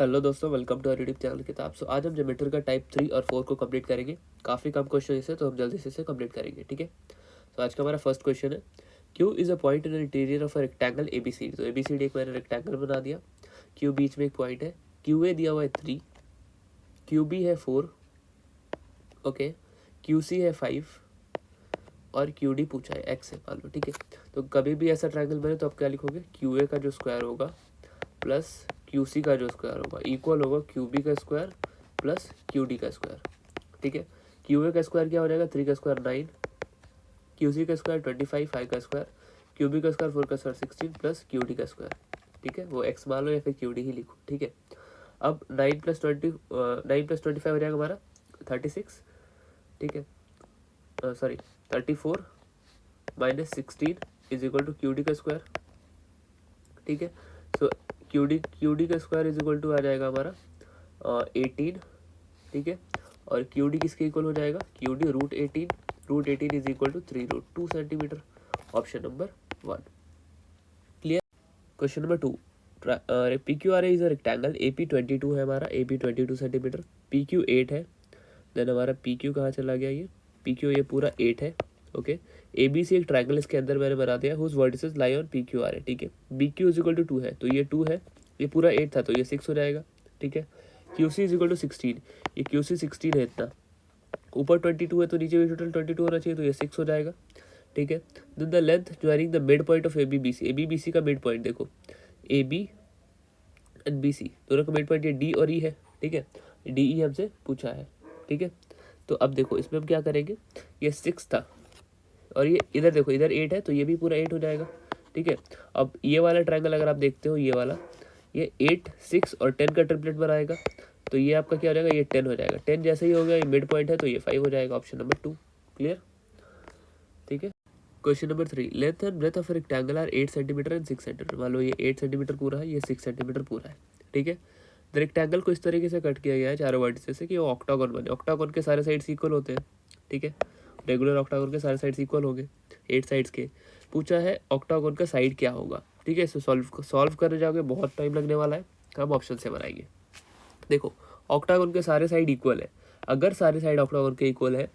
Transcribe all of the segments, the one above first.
Hello दोस्तों, welcome to our YouTube channel Kitab. So आज हम ज्योमेट्री का टाइप 3 और 4 को कंप्लीट करेंगे। काफ़ी कम क्वेश्चन इसे, तो हम जल्दी से इसे कंप्लीट करेंगे, ठीक है। तो आज का हमारा फर्स्ट क्वेश्चन है, Q is a point in interior of a rectangle A B C D. तो ए बी सी डी एक मैंने रेक्टेंगल बना दिया, क्यू बीच में एक पॉइंट है, क्यू ए दिया हुआ है 3, क्यू बी है 4, ओके, क्यू सी है 5 और क्यू डी पूछा है एक्स है मान लो, ठीक है। तो कभी भी ऐसा ट्रायंगल बने तो आप क्या लिखोगे, क्यू ए का जो स्क्वायर होगा प्लस क्यू सी का जो स्क्वायर होगा इक्वल होगा क्यू बी का स्क्वायर प्लस क्यू डी का स्क्वायर, ठीक है। क्यू ए का स्क्वायर क्या हो जाएगा, 3 का स्क्वायर 9, क्यू सी का स्क्वायर 25, 5 का स्क्वायर, क्यू बी का स्क्वायर 4 का स्क्वायर 16 प्लस क्यू डी का स्क्वायर, ठीक है। वो एक्स मान लो या फिर क्यू डी ही लिखो, ठीक है। अब 9 + 20 9 + 25 हो जाएगा हमारा 36, ठीक है। Sorry 34 - 16 is equal to Q D का स्क्वायर, ठीक है। सो क्यू डी का स्क्वायर इज इक्वल टू आ जाएगा हमारा 18, ठीक है। और क्यू डी किसके इक्वल हो जाएगा, Q D √18 is equal to 3√2 centimetre. Option number 1 clear. Question number 2, P Q R is a rectangle, A P 22 है हमारा, A P 22 centimetre, P Q 8 है। देन हमारा पी क्यू कहाँ चला गया, ये पी क्यू ये पूरा 8 है, ओके। ए बी सी एक ट्रायंगल इसके अंदर मैंने बना दिया, whose vertices lie on P Q R है, ठीक है। B Q is equal to 2 है, तो ये 2 है, ये पूरा 8 था तो ये 6 हो जाएगा, ठीक है। Q C is equal to 16, ये क्यू सी 16 है इतना, ऊपर 22 है तो नीचे भी टोटल 22 होना चाहिए, तो ये 6 हो जाएगा, ठीक है। Then the length joining the mid point of A B B C का मिड पॉइंट देखो, A B and B C दोनों का मिड पॉइंट ये डी और ई है, ठीक है। डी ई हमसे पूछा है, ठीक है। तो अब देखो इसमें हम क्या करेंगे, ये 6 था और ये इधर देखो इधर 8 है तो ये भी पूरा 8 हो जाएगा, ठीक है। अब ये वाला ट्रायंगल अगर आप देखते हो, ये वाला ये 8, 6 और 10 का ट्रिपलेट बनाएगा, तो ये आपका क्या हो जाएगा, ये 10 हो जाएगा। 10 जैसे ही हो गया, ये मिड पॉइंट है तो ये 5 हो जाएगा। ऑप्शन नंबर 2 क्लियर, ठीक है। Question number 3, length and breadth of rectangle are 8 centimetre and 6 centimetre. मान लो ये 8 सेंटीमीटर पूरा है, ये 6 सेंटीमीटर पूरा है, ठीक है। द रेक्टेंगल को इस तरीके से कट किया गया है चारों वर्टिसेस से कि वो ऑक्टागन बने। ऑक्टागन के सारे साइड्स इक्वल होते हैं, ठीक है। रेगुलर ऑक्टागन के सारे साइड्स इक्वल हो गए 8 साइड्स के। पूछा है ऑक्टागन का साइड क्या होगा, ठीक है। इसको सॉल्व करने जाओगे बहुत टाइम लगने वाला है, हम ऑप्शन से बनाएंगे। देखो ऑक्टागन के सारे साइड इक्वल है, अगर सारे साइड ऑक्टागन के इक्वल है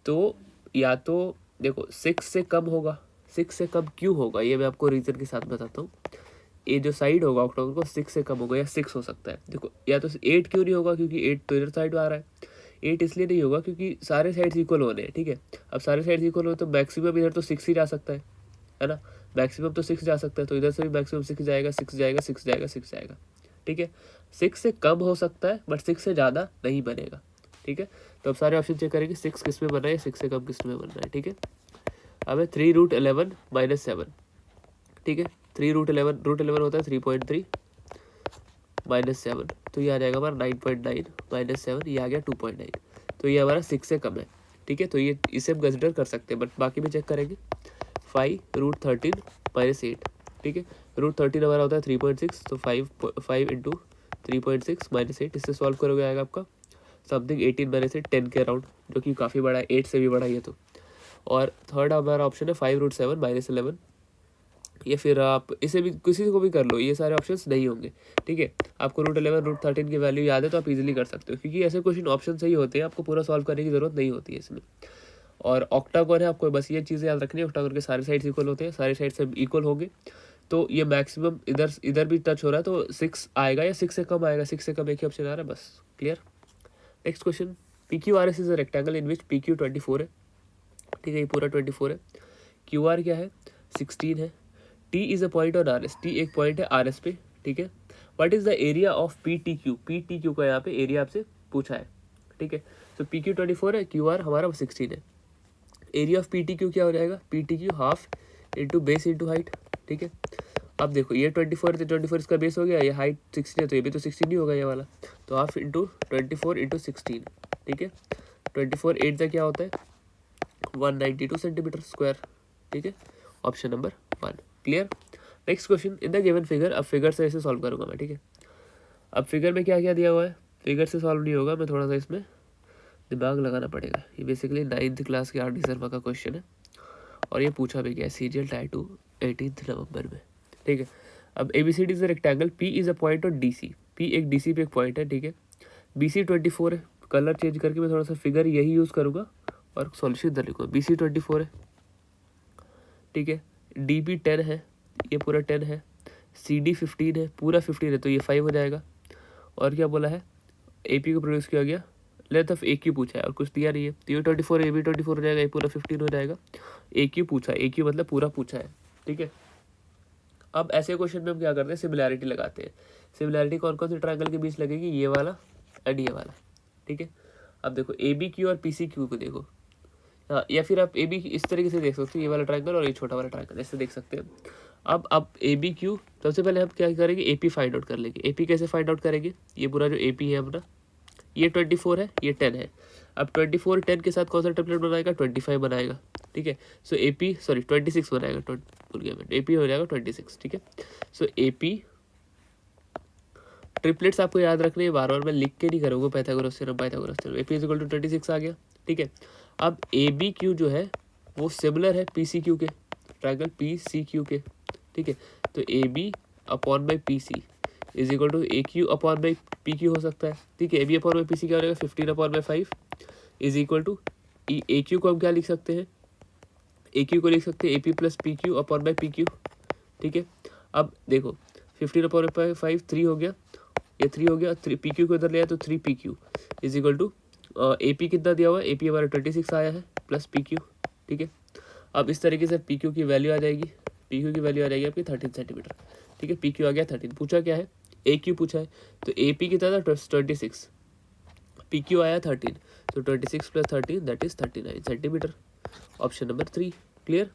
तो या तो देखो 6 से कम होगा, 6 से कम क्यों होगा ये मैं आपको रीजन के साथ बताता हूँ। ये जो साइड होगा ऑक्टागन को 6 से कम होगा या 6 हो सकता है। देखो या तो 8 क्यों नहीं होगा, क्योंकि 8 तो इधर साइड आ रहा है। 8 इसलिए नहीं होगा क्योंकि सारे साइड्स इक्वल होने हैं, ठीक है। अब सारे साइड्स इक्वल हो तो मैक्सिमम इधर तो 6 ही जा सकता है ना। मैक्सिमम तो 6 जा सकता है, तो इधर से भी मैक्सिमम 6 जाएगा, 6 जाएगा, 6 जाएगा, 6 जाएगा, ठीक है। 6 से कम हो सकता है बट 6 से ज़्यादा नहीं बनेगा, ठीक है। तो अब सारे ऑप्शन चेक करेंगे 6 किस में बन रहा है, 6 से कम किस में बन रहा है, ठीक है। अब है 3√11 - 7, ठीक है। 3√11 होता है 3.3 - 7, तो ये आ जाएगा हमारा 9.9 - 7, ये आ गया 2.9, तो ये हमारा 6 से कम है, ठीक है। तो ये इसे हम कंसिडर कर सकते हैं, बट बाकी में चेक करेंगे 5√13 - 8, ठीक है। √13 हमारा होता है 3.6, तो 5 इंटू 3.6 - 8, इससे सॉल्व करोगे आएगा आपका समथिंग 18 - 10 के अराउंड, जो कि काफ़ी बड़ा है, 8 से भी बड़ा है ये तो। और थर्ड हमारा ऑप्शन है 5√7 - 11, या फिर आप इसे भी किसी को भी कर लो, ये सारे ऑप्शंस नहीं होंगे, ठीक है। आपको √11 √13 की वैल्यू याद है तो आप इजीली कर सकते हो, क्योंकि ऐसे क्वेश्चन ऑप्शन सही होते हैं, आपको पूरा सॉल्व करने की जरूरत नहीं होती है इसमें। और ऑक्टागन है, आपको बस ये चीज़ें याद रखनी है, ऑक्टागन के सारे साइड्स इक्वल होते हैं, सारे साइड से इक्वल होंगे, तो ये मैक्सिमम इधर भी टच हो रहा है तो 6 आएगा या 6 से कम आएगा, 6 से कम एक ही ऑप्शन आ रहा है, बस clear. Next question, P Q R S is a rectangle in which P Q 24 है, ठीक है, ये पूरा 24 है। क्यू आर क्या है, 16 है। T is a point on R S, T एक पॉइंट है आर एस पे, ठीक है। What is the area of P T Q का यहाँ पे एरिया आपसे पूछा है, ठीक है। सो पी क्यू 24 है, क्यू आर हमारा 16 है। Area of P T Q क्या हो जाएगा, P T Q half into base into height, ठीक है। अब देखो ये 24 तो 24 इसका बेस हो गया, ये हाइट 16 है तो ये भी तो 16 ही होगा ये वाला, तो हाफ इंटू 24 इंटू 16, ठीक है। 24 8 का क्या होता है 192 सेंटीमीटर स्क्वायर, ठीक है। Option number 1 clear. Next question, in the given figure, अब फिगर से इसे सॉल्व करूंगा मैं, ठीक है। अब फिगर में क्या क्या दिया हुआ है, फिगर से सॉल्व नहीं होगा, मैं थोड़ा सा इसमें दिमाग लगाना पड़ेगा। ये बेसिकली 9th क्लास के आर डी शर्मा का क्वेश्चन है और ये पूछा भी गया है सीरियल टायर 2 18 नवंबर में, ठीक है। अब A B C D is a rectangle, P is a point of D C, P एक डी सी पे एक पॉइंट है, ठीक है। बी सी 24 है, कलर चेंज करके मैं थोड़ा सा फिगर यही यूज़ करूँगा और सॉल्यूशन इधर लिखूँगा। बी सी 24 है, ठीक है। डी बी 10 है, ये पूरा 10 है। सी डी 15 है, पूरा 15 है, तो ये 5 हो जाएगा। और क्या बोला है, ए पी को प्रोड्यूस किया गया, लेंथ ऑफ ए क्यू पूछा है और कुछ दिया नहीं है, तो ये 24 ए बी 24 हो जाएगा, ये पूरा 15 हो जाएगा। ए क्यू पूछा है, ए क्यू मतलब पूरा पूछा है, ठीक है। अब ऐसे क्वेश्चन में हम क्या करते हैं, सिमिलैरिटी लगाते हैं। सिमिलैरिटी कौन कौन से ट्रायंगल के बीच लगेगी, ये वाला एंड ये वाला, ठीक है। अब देखो ए बी क्यू और पी सी क्यू को देखो, हाँ, या फिर आप ए बी इस तरीके से देख सकते हो, ये वाला ट्रायंगल और ये छोटा वाला ट्रायंगल, ऐसे देख सकते हैं। अब ए बी क्यू, सबसे पहले हम क्या करेंगे, ए पी फाइंड आउट कर लेंगे। ए पी कैसे फाइंड आउट करेंगे, ये पूरा जो ए पी है अपना, ये 24 है, ये 10 है। अब 24 10 के साथ कौन सा ट्रिपलेट बनाएगा, 25 बनाएगा, ठीक है। सो ए पी 26 बनाएगा, भूल गया मैं, ए पी हो जाएगा 26, ठीक है। सो ए पी ट्रिपलेट्स आपको याद रखने हैं, बार बार मैं लिख के नहीं करूँगा, Pythagoras theorem, A P is equal to 26 आ गया, ठीक है। अब ए बी क्यू जो है वो सिमिलर है पी सी क्यू के, ट्रायंगल पी सी क्यू के, ठीक है। तो A B upon by P C is equal to A Q upon by P Q हो सकता है, ठीक है। A B upon by P C क्या हो जाएगा, 15 upon by 5 is equal to A Q को हम क्या लिख सकते हैं, ए क्यू को लिख सकते हैं A P plus P Q upon by P Q, ठीक है। अब देखो 15 अपॉन बाई 5 3 हो गया, ये 3 हो गया, पी क्यू को इधर ले आया तो 3 P Q is equal to A P कितना दिया हुआ है, ए पी हमारा 26 आया है प्लस पी क्यू, ठीक है। अब इस तरीके से पी क्यू की वैल्यू आ जाएगी, पी क्यू की वैल्यू आ जाएगी आपकी 13 सेंटीमीटर, ठीक है। पी क्यू आ गया 13, पूछा क्या है, ए क्यू पूछा है, तो ए पी कितना था 26, पी क्यू आया 13, तो 26 plus 13 that is 39 centimetre, option number 3 clear.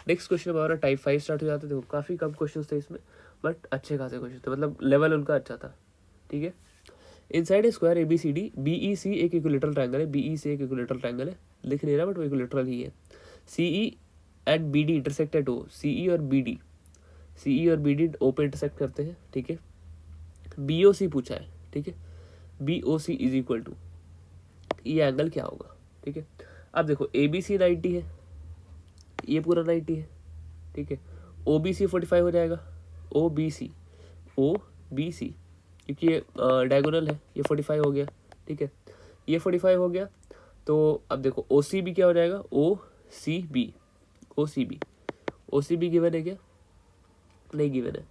Next question हमारा टाइप 5 स्टार्ट हो जाता है। देखो काफ़ी कम क्वेश्चन थे इसमें, बट अच्छे खासे क्वेश्चन थे, मतलब लेवल उनका अच्छा था, ठीक है। Inside a square A B C D, B E C एक इक्विलेटरल ट्रायंगल है, बी ई सी एक इक्विलेटरल ट्रायंगल है, लिख नहीं रहा बट वो इक्विलेटरल ही है। C E and B D intersect at O, C E और बी डी, सी ई और बी डी ओ पे इंटरसेक्ट करते हैं, ठीक है। बी ओ सी पूछा है, ठीक है। B O C is equal to, ये एंगल क्या होगा, ठीक है। अब देखो ए बी सी 90 है, ये पूरा 90 है, ठीक है। ओ बी सी 45 हो जाएगा, ओ बी सी क्योंकि ये डायगोनल है, ये 45 हो गया, ठीक है। ये 45 हो गया, तो अब देखो ओ सी बी क्या हो जाएगा, ओ सी बी गिवन है क्या, नहीं गिवन है।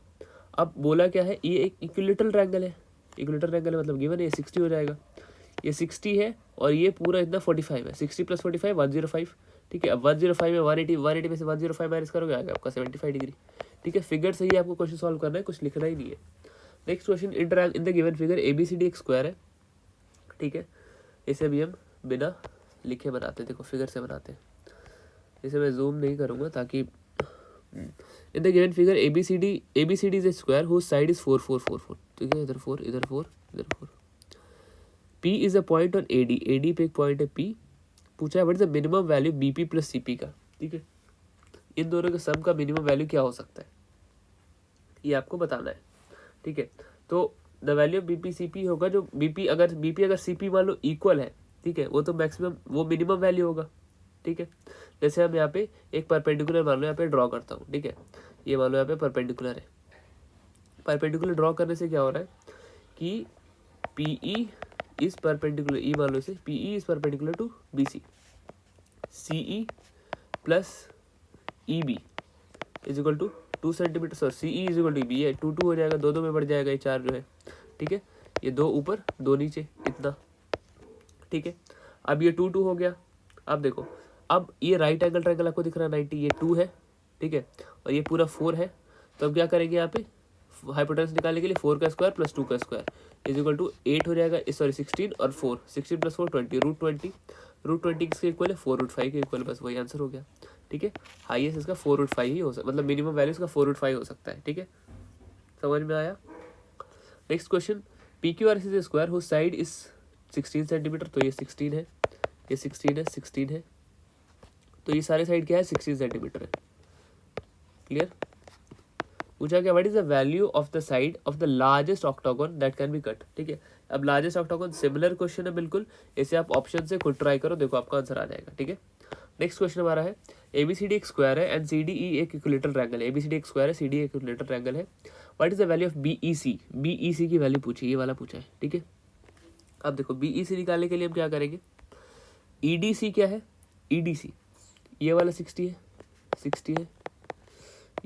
अब बोला क्या है, ये एक इक्विलेटरल ट्रायंगल है, इक्विलेटरल ट्रायंगल है मतलब गिवन है, ये 60 हो जाएगा, ये 60 है और ये पूरा इतना 45 है, 60 प्लस 45 105, ठीक है। अब 105 में 180 में से 105 माइनस करोगे आएगा आपका 75 डिग्री, ठीक है। फिगर सही है, आपको क्वेश्चन सॉल्व करना है, कुछ लिखना ही नहीं है। Next question, in the given figure A B C D एक स्क्वायर है, ठीक है। इसे भी हम बिना लिखे बनाते हैं, देखो फिगर से बनाते हैं, इसे मैं जूम नहीं करूँगा ताकि in the given figure A B C D is a square whose side is 4 4 4 4, ठीक है। इधर 4 इधर 4 इधर 4। P is a point on AD, AD पे एक पॉइंट है P, पूछा है what is the minimum value BP plus CP का, ठीक है। इन दोनों के सम का मिनिमम वैल्यू क्या हो सकता है, ये आपको बताना है, ठीक है। तो the value of BP CP होगा, जो BP अगर CP मान लो इक्वल है, ठीक है, वो तो मैक्सिमम वो मिनिमम वैल्यू होगा, ठीक है। जैसे हम यहाँ पे एक परपेंडिकुलर मान लो यहाँ पे ड्रॉ करता हूँ, ठीक है। ये मान लो यहाँ पे परपेंडिकुलर है, परपेंडिकुलर ड्रॉ करने से क्या हो रहा है कि PE इज परपेंडिकुलर, ई मान लो इसे, PE is perpendicular to BC, CE plus EB is equal to 2 centimetre, sorry CE is equal to EB, ये 2 2 हो जाएगा, 2 2 में बढ़ जाएगा ये 4 जो है, ठीक है। ये 2 ऊपर 2 नीचे इतना, ठीक है। अब ये 2 2 हो गया। अब देखो, अब ये राइट एंगल ट्रायंगल आपको दिख रहा है 90, ये 2 है, ठीक है, और ये पूरा 4 है, तो अब क्या करेंगे यहाँ पे हाइपोटेनस निकालने के लिए 4 का स्क्वायर प्लस 2 का स्क्वायर इज इक्वल टू 8 हो जाएगा, सॉरी 16 और 4, 16 प्लस 4 20, √20 किसके इक्वल है, 4√5 के इक्वल, बस वही आंसर हो गया, ठीक है। हाईएस्ट इसका 4√5 ही हो सकता, मतलब मिनिमम वैल्यू इसका 4√5 हो सकता है, ठीक है। समझ में आया। Next question, PQRS is square whose side is 16 centimetre, तो ये 16 है, ये 16 है, तो ये सारे साइड क्या है 16 सेंटीमीटर है, क्लियर। पूछा क्या, what is the value of the side of the largest octagon that can be cut, ठीक है। अब लार्जेस्ट ऑक्टागन सिमिलर क्वेश्चन है बिल्कुल, इसे आप ऑप्शन से खुद ट्राई करो, देखो आपका आंसर आ जाएगा, ठीक है। नेक्स्ट क्वेश्चन हमारा है, ABCD एक स्क्वायर है एंड CDE एक इक्विलेटरल ट्रायंगल है, ABCD एक स्क्वायर है, CD एक इक्विलेटरल ट्रायंगल है, what is the value of BEC, BEC की वैल्यू पूछी, ये वाला पूछा है, ठीक है। अब देखो BEC निकालने के लिए हम क्या करेंगे, EDC क्या है, EDC ये वाला 60 है, 60 है,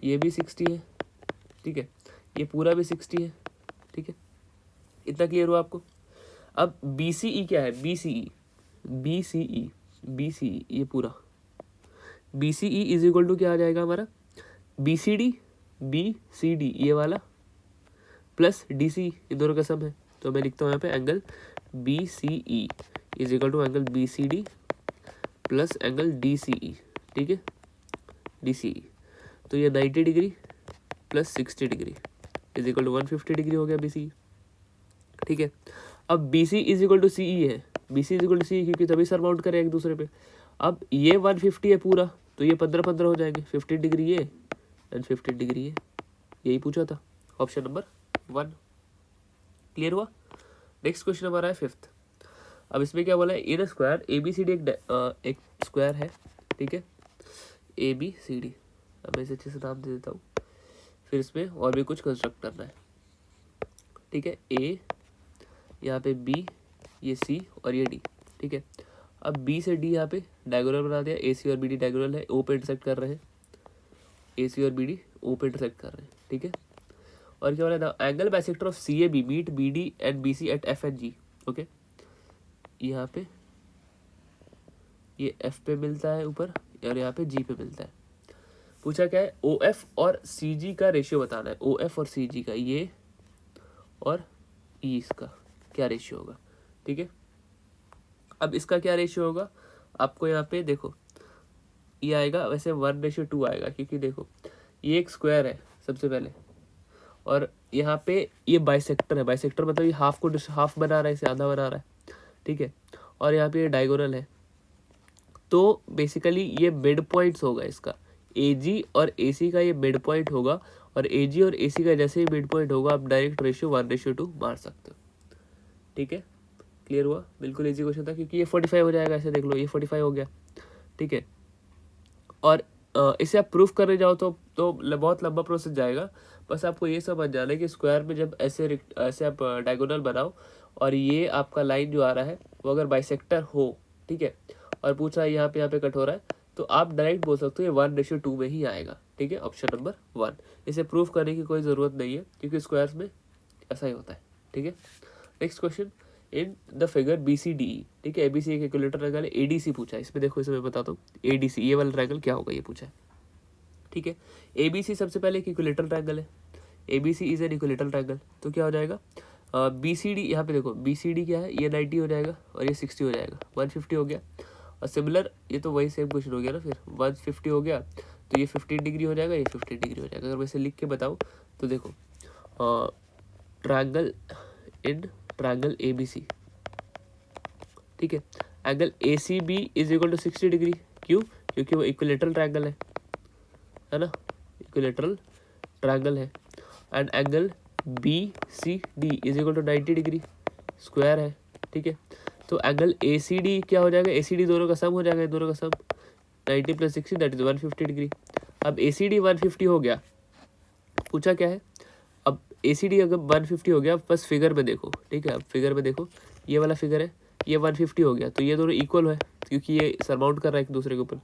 ये भी 60 है, ठीक है, ये पूरा भी 60 है, ठीक है, इतना क्लियर हुआ आपको। अब BCE क्या है, BCE ये पूरा BCE इज इक्वल टू क्या आ जाएगा हमारा, BCD ये वाला प्लस DC, इन दोनों का सम है। तो मैं लिखता हूँ यहाँ पे angle BCE is equal to angle BCD plus angle DCE, ठीक है, DCE। तो ये 90 degree plus 60 degree is equal to 150 degree हो गया BCE, ठीक है। अब BC is equal to CE है, BC is equal to CE क्योंकि तभी सर माउंट करें एक दूसरे पे। अब ये 150 है पूरा, तो ये 15 हो जाएंगे, 15 डिग्री ये एंड 15 डिग्री ये, यही पूछा था, ऑप्शन नंबर 1 क्लियर हुआ। नेक्स्ट क्वेश्चन हमारा है 5th। अब इसमें क्या बोला है, इन स्क्वायर ABCD एक स्क्वायर है, ठीक है, ABCD। अब मैं इसे अच्छे से नाम दे देता हूँ, फिर इसमें और भी कुछ कंस्ट्रक्ट करना है, ठीक है। A यहाँ पे B, ये C और ये D, ठीक है। अब B से D यहाँ पे डायगोनल बना दिया, AC और BD डायगोनल है, O पे इंटरसेक्ट कर रहे हैं, AC और BD O पे इंटरसेक्ट कर रहे हैं, ठीक है। और क्या बोला था, angle bisector of CAB meet BD and BC at F and G, okay. यहाँ पे ये F पे मिलता है ऊपर और यहाँ पे G पे मिलता है। पूछा क्या है, OF और CG का रेशियो बताना है, OF और CG का, ये और E इसका क्या रेशियो होगा, ठीक है। अब इसका क्या रेशियो होगा, आपको यहाँ पे देखो ये आएगा वैसे 1:2 आएगा, क्योंकि देखो ये एक स्क्वायर है सबसे पहले, और यहाँ पे ये बाइसेक्टर है, बाइसेक्टर मतलब ये हाफ को हाफ बना रहा है, इसे आधा बना रहा है, ठीक है। और यहाँ पे ये डायगोनल है, तो बेसिकली ये मिड पॉइंट्स होगा इसका, AG और AC का ये मिड पॉइंट होगा, और AG और AC का जैसे ही मिड पॉइंट होगा आप डायरेक्ट रेशियो 1:2 मार सकते हो, ठीक है। क्लियर हुआ, बिल्कुल इजी क्वेश्चन था, क्योंकि ये 45 हो जाएगा, ऐसे देख लो ये 45 हो गया, ठीक है। और इसे आप प्रूफ करने जाओ तो बहुत लंबा प्रोसेस जाएगा। बस आपको ये समझ जाना है कि स्क्वायर में जब ऐसे आप डायगोनल बनाओ और ये आपका लाइन जो आ रहा है वो अगर बाइसेक्टर हो, ठीक है, और पूछ रहा है यहाँ पे कट हो रहा है, तो आप डायरेक्ट बोल सकते हो ये 1:2 में ही आएगा, ठीक है, ऑप्शन नंबर 1। इसे प्रूफ करने की कोई ज़रूरत नहीं है, क्योंकि स्क्वायर्स में ऐसा ही होता है, ठीक है। Next question, in the figure BCDE, ठीक है, ABC एक इक्विलेटरल ट्रायंगल है, ADC पूछा है। इसमें देखो, इसे मैं बताता हूँ ADC ये वाला ट्रायंगल क्या होगा, ये पूछा है, ठीक है। ABC सबसे पहले एक इक्विलेटरल ट्रायंगल है, ABC is an equilateral triangle, तो क्या हो जाएगा, BCD यहाँ पे देखो BCD क्या है, ये 90 हो जाएगा और ये 60 हो जाएगा, 150 हो गया। और सिमिलर ये तो वही सेम क्वेश्चन हो गया ना, फिर 150 हो गया तो ये 15 डिग्री हो जाएगा, ये 15 डिग्री हो जाएगा। अगर मैं इसे लिख के बताऊँ तो देखो ट्रायंगल ट्रायंगल ABC, ठीक है, angle ACB is equal to 60 degree, क्यों, क्योंकि वो इक्विलेटरल ट्रायंगल है ना, इक्विलेटरल ट्रायंगल है। And angle BCD is equal to 90 degree, square है, ठीक है। तो एंगल ACD क्या हो जाएगा, ACD दोनों का सम हो जाएगा, दोनों का सम 90 + 60 दैट इज 150 डिग्री। अब ACD 150 हो गया, पूछा क्या है, अब ACD अगर 150 हो गया, बस फिगर में देखो, ठीक है। अब फिगर में देखो, ये वाला फिगर है, ये 150 हो गया, तो ये दोनों इक्वल है, क्योंकि ये सरमाउंट कर रहा है एक दूसरे के ऊपर,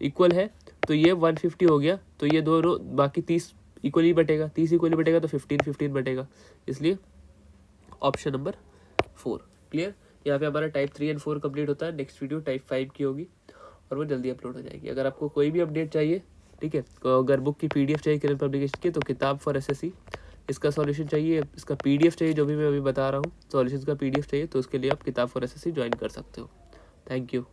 इक्वल है, तो ये 150 हो गया, तो ये दोनों बाकी 30 इक्वली बटेगा, 30 इक्वली बटेगा तो 15 बटेगा, इसलिए ऑप्शन नंबर 4 क्लियर। यहाँ पे हमारा टाइप 3 और 4 कंप्लीट होता है। नेक्स्ट वीडियो टाइप 5 की होगी और वो जल्दी अपलोड हो जाएगी। अगर आपको कोई भी अपडेट चाहिए, ठीक है, तो अगर बुक की PDF चाहिए किरण पब्लिकेशन की, तो किताब फॉर SSC इसका सॉल्यूशन चाहिए, इसका PDF चाहिए, जो भी मैं अभी बता रहा हूँ सॉल्यूशन का PDF चाहिए, तो उसके लिए आप किताब फॉर SSC ज्वाइन कर सकते हो। Thank you.